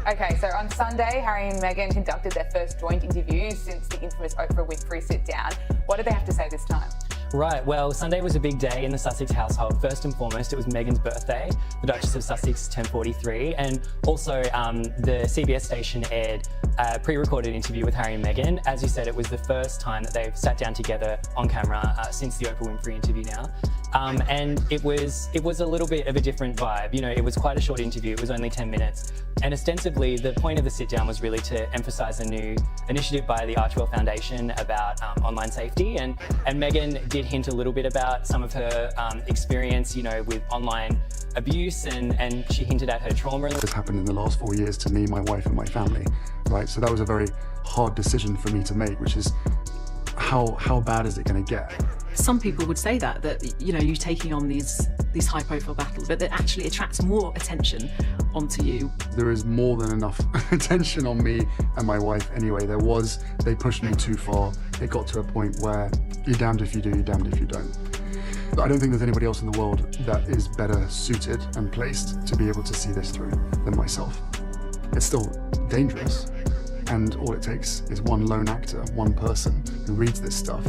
Okay, so on Sunday, Harry and Meghan conducted their first joint interview since the infamous Oprah Winfrey sit-down. What did they have to say this time? Right, well, Sunday was a big day in the Sussex household. First and foremost, it was Meghan's birthday. The Duchess of Sussex turned 43, and also the CBS station aired a pre-recorded interview with Harry and Meghan. As you said, it was the first time that they've sat down together on camera since the Oprah Winfrey interview now. And it was a little bit of a different vibe. You know, it was quite a short interview. It was only 10 minutes. And ostensibly, the point of the sit-down was really to emphasise a new initiative by the Archwell Foundation about online safety. And Meghan did hint a little bit about some of her experience, you know, with online abuse, and she hinted at her trauma. This happened in the last 4 years to me, my wife, and my family, right? So that was a very hard decision for me to make, which is how bad is it going to get? Some people would say that you know, you taking on these high-profile battles, but that actually attracts more attention onto you. There is more than enough attention on me and my wife anyway. They pushed me too far. It got to a point where you're damned if you do, you're damned if you don't. I don't think there's anybody else in the world that is better suited and placed to be able to see this through than myself. It's still dangerous, and all it takes is one lone actor, one person who reads this stuff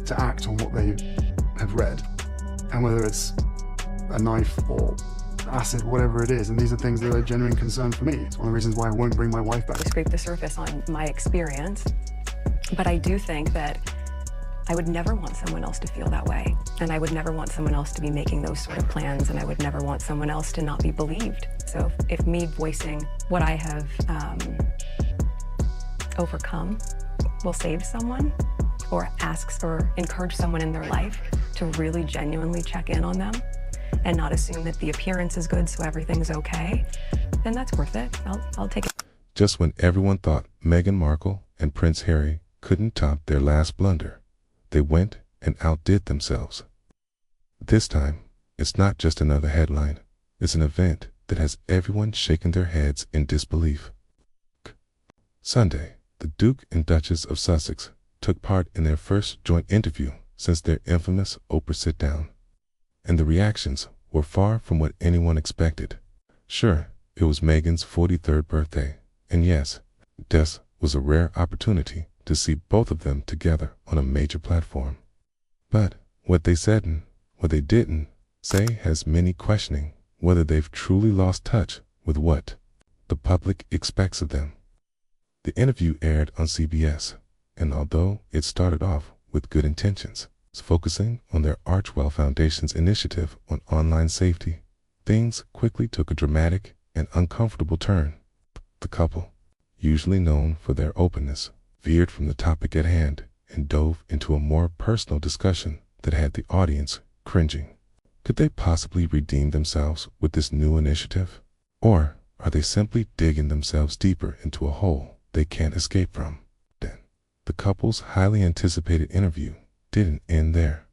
to act on what they have read. And whether it's a knife or acid, whatever it is, and these are things that are a genuine concern for me. It's one of the reasons why I won't bring my wife back. Scrape the surface on my experience, but I do think that I would never want someone else to feel that way, and I would never want someone else to be making those sort of plans, and I would never want someone else to not be believed. So if me voicing what I have overcome will save someone, or asks or encourage someone in their life to really genuinely check in on them and not assume that the appearance is good so everything's okay, then that's worth it. I'll take it. Just when everyone thought Meghan Markle and Prince Harry couldn't top their last blunder, they went and outdid themselves. This time, it's not just another headline. It's an event that has everyone shaking their heads in disbelief. Sunday, the Duke and Duchess of Sussex took part in their first joint interview since their infamous Oprah sit-down. And the reactions were far from what anyone expected. Sure, it was Meghan's 43rd birthday, and yes, this was a rare opportunity to see both of them together on a major platform. But what they said and what they didn't say has many questioning whether they've truly lost touch with what the public expects of them. The interview aired on CBS, and although it started off with good intentions, focusing on their Archwell Foundation's initiative on online safety, things quickly took a dramatic and uncomfortable turn. The couple, usually known for their openness, veered from the topic at hand and dove into a more personal discussion that had the audience cringing. Could they possibly redeem themselves with this new initiative? Or are they simply digging themselves deeper into a hole they can't escape from? Then, the couple's highly anticipated interview didn't end there.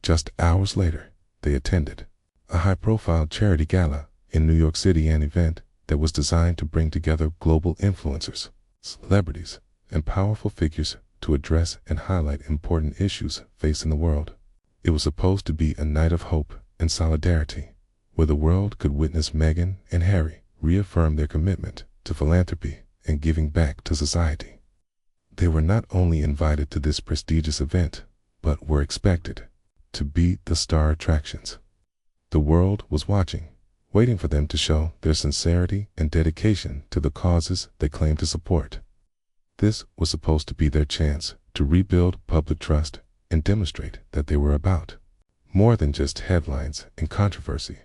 Just hours later, they attended a high-profile charity gala in New York City, an event that was designed to bring together global influencers, celebrities, and powerful figures to address and highlight important issues facing the world. It was supposed to be a night of hope and solidarity, where the world could witness Meghan and Harry reaffirm their commitment to philanthropy and giving back to society. They were not only invited to this prestigious event, but were expected to be the star attractions. The world was watching, waiting for them to show their sincerity and dedication to the causes they claim to support. This was supposed to be their chance to rebuild public trust and demonstrate that they were about more than just headlines and controversy.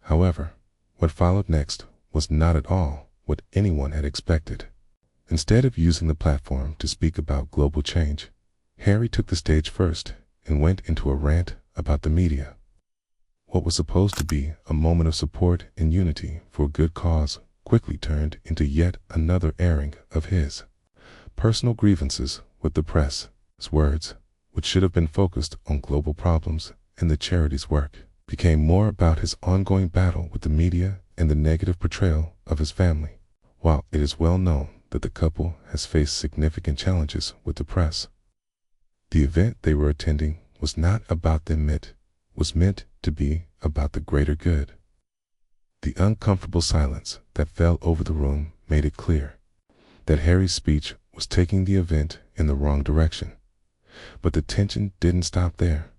However, what followed next was not at all what anyone had expected. Instead of using the platform to speak about global change, Harry took the stage first and went into a rant about the media. What was supposed to be a moment of support and unity for a good cause quickly turned into yet another airing of his personal grievances with the press. His words, which should have been focused on global problems and the charity's work, became more about his ongoing battle with the media and the negative portrayal of his family. While it is well known that the couple has faced significant challenges with the press, the event they were attending was not about them. It was meant to be about the greater good. The uncomfortable silence that fell over the room made it clear that Harry's speech was taking the event in the wrong direction. But the tension didn't stop there.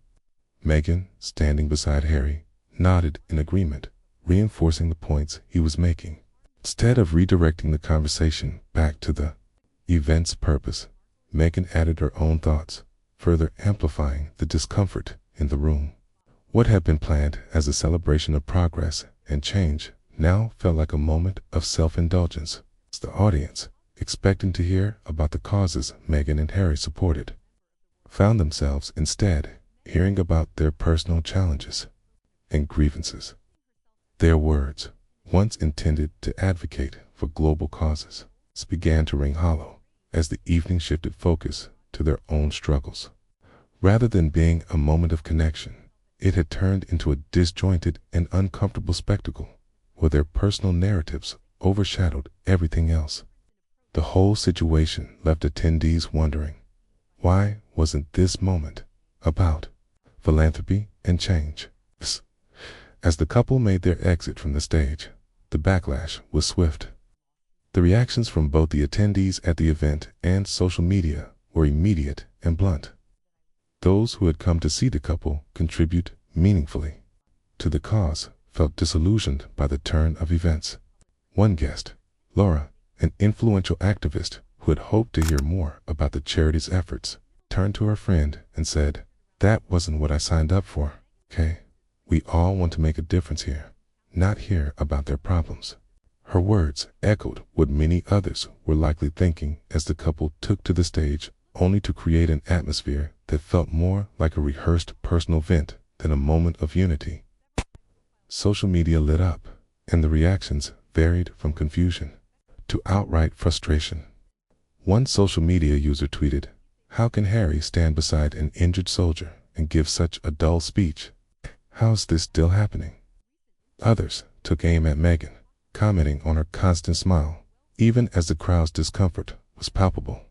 Meghan, standing beside Harry, nodded in agreement, reinforcing the points he was making. Instead of redirecting the conversation back to the event's purpose, Meghan added her own thoughts, further amplifying the discomfort in the room. What had been planned as a celebration of progress and change now felt like a moment of self-indulgence. The audience, expecting to hear about the causes Meghan and Harry supported, found themselves instead hearing about their personal challenges and grievances. Their words, once intended to advocate for global causes, began to ring hollow as the evening shifted focus to their own struggles. Rather than being a moment of connection, it had turned into a disjointed and uncomfortable spectacle where their personal narratives overshadowed everything else. The whole situation left attendees wondering, why wasn't this moment about philanthropy and change? As the couple made their exit from the stage, the backlash was swift. The reactions from both the attendees at the event and social media were immediate and blunt. Those who had come to see the couple contribute meaningfully to the cause felt disillusioned by the turn of events. One guest, Laura, an influential activist who had hoped to hear more about the charity's efforts, turned to her friend and said, "That wasn't what I signed up for, okay? We all want to make a difference here, not hear about their problems." Her words echoed what many others were likely thinking as the couple took to the stage, only to create an atmosphere that felt more like a rehearsed personal vent than a moment of unity. Social media lit up, and the reactions varied from confusion to outright frustration. One social media user tweeted, "How can Harry stand beside an injured soldier and give such a dull speech? How's this still happening?" Others took aim at Meghan, commenting on her constant smile, even as the crowd's discomfort was palpable.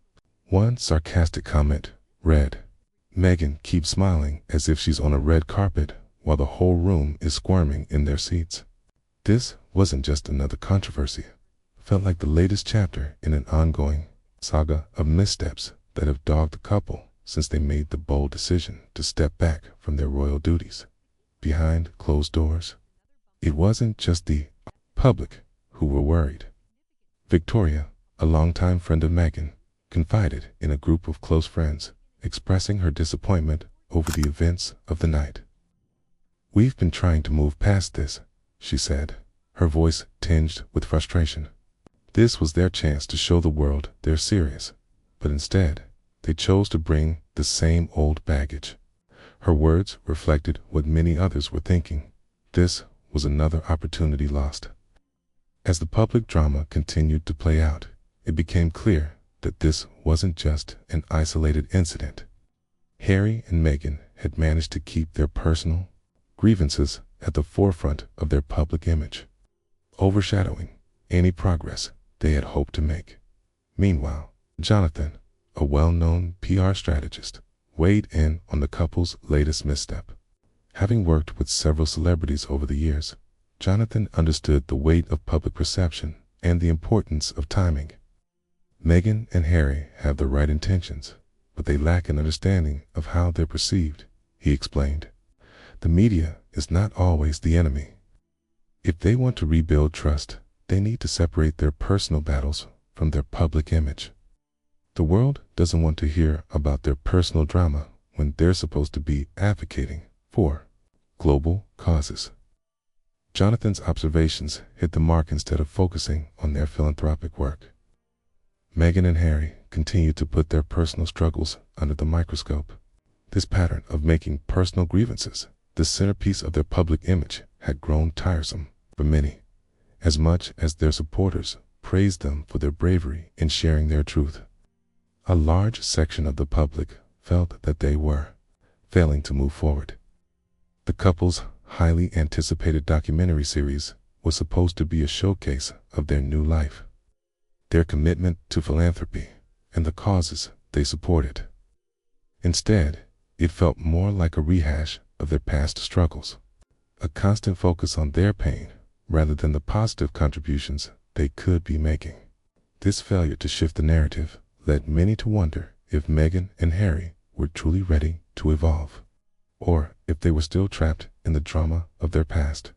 One sarcastic comment read, "Meghan keeps smiling as if she's on a red carpet while the whole room is squirming in their seats." This wasn't just another controversy. It felt like the latest chapter in an ongoing saga of missteps that have dogged the couple since they made the bold decision to step back from their royal duties. Behind closed doors, it wasn't just the public who were worried. Victoria, a longtime friend of Meghan, confided in a group of close friends, expressing her disappointment over the events of the night. "We've been trying to move past this," she said, her voice tinged with frustration. This was their chance to show the world they're serious, but instead, they chose to bring the same old baggage. Her words reflected what many others were thinking. This was another opportunity lost. As the public drama continued to play out, it became clear that this wasn't just an isolated incident. Harry and Meghan had managed to keep their personal grievances at the forefront of their public image, overshadowing any progress they had hoped to make. Meanwhile, Jonathan, a well-known PR strategist, weighed in on the couple's latest misstep. Having worked with several celebrities over the years, Jonathan understood the weight of public perception and the importance of timing. Meghan and Harry have the right intentions, but they lack an understanding of how they're perceived, he explained. The media is not always the enemy. If they want to rebuild trust, they need to separate their personal battles from their public image. The world doesn't want to hear about their personal drama when they're supposed to be advocating for global causes. Jonathan's observations hit the mark instead of focusing on their philanthropic work. Meghan and Harry continued to put their personal struggles under the microscope. This pattern of making personal grievances the centerpiece of their public image had grown tiresome for many, as much as their supporters praised them for their bravery in sharing their truth. A large section of the public felt that they were failing to move forward. The couple's highly anticipated documentary series was supposed to be a showcase of their new life, their commitment to philanthropy, and the causes they supported. Instead, it felt more like a rehash of their past struggles, a constant focus on their pain rather than the positive contributions they could be making. This failure to shift the narrative led many to wonder if Meghan and Harry were truly ready to evolve, or if they were still trapped in the drama of their past.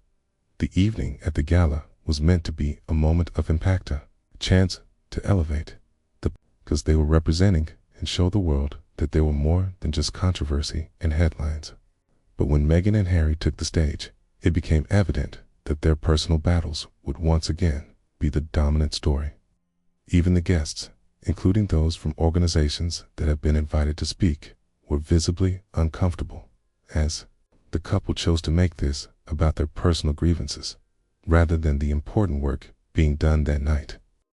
The evening at the gala was meant to be a moment of impact, a chance to elevate because they were representing and show the world that they were more than just controversy and headlines. But when Meghan and Harry took the stage, it became evident that their personal battles would once again be the dominant story. Even the guests, including those from organizations that have been invited to speak, were visibly uncomfortable, as the couple chose to make this about their personal grievances, rather than the important work being done that night.